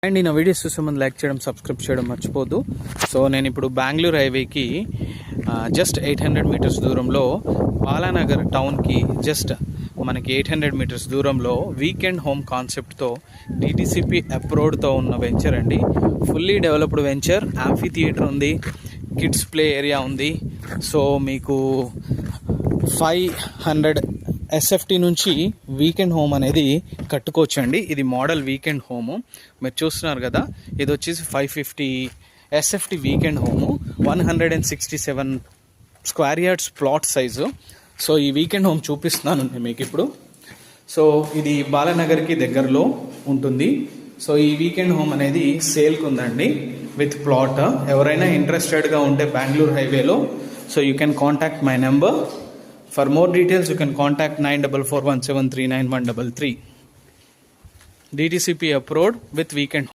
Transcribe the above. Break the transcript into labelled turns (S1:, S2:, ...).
S1: And నా videos చూసే ముందు లైక్ చేయడం, సబ్స్క్రైబ్ చేయడం మర్చిపోద్దు. సో నేను ఇప్పుడు బెంగళూరు హైవేకి జస్ట్ 800 మీటర్స్ దూరంలో బాలానగర్ టౌన్కి జస్ట్ మనకి 800 మీటర్స్ దూరంలో వీకెండ్ హోమ్ కాన్సెప్ట్తో డిటిసిపి అప్రూవ్డ్తో ఉన్న వెంచర్ అండి. Fully developed venture. Amphi theatre ఉంది, కిడ్స్ ప్లే ఏరియా ఉంది. సో మీకు 500 ఎస్ఎఫ్టీ నుంచి వీకెండ్ హోమ్ అనేది కట్టుకోవచ్చండి. ఇది మోడల్ వీకెండ్ హోము మీరు చూస్తున్నారు కదా. ఇది వచ్చేసి 550 SFT weekend home, 167 square yards plot size. So ఈ వీకెండ్ హోమ్ చూపిస్తున్నాను మీకు ఇప్పుడు. సో ఇది బాలానగర్కి దగ్గరలో ఉంటుంది. సో ఈ వీకెండ్ హోమ్ అనేది సేల్కి ఉందండి విత్ ప్లాట్. ఎవరైనా ఇంట్రెస్టెడ్గా ఉంటే బెంగళూరు హైవేలో, so you can contact my number. For more details, you can contact 9441739133. DTCP approved with weekend.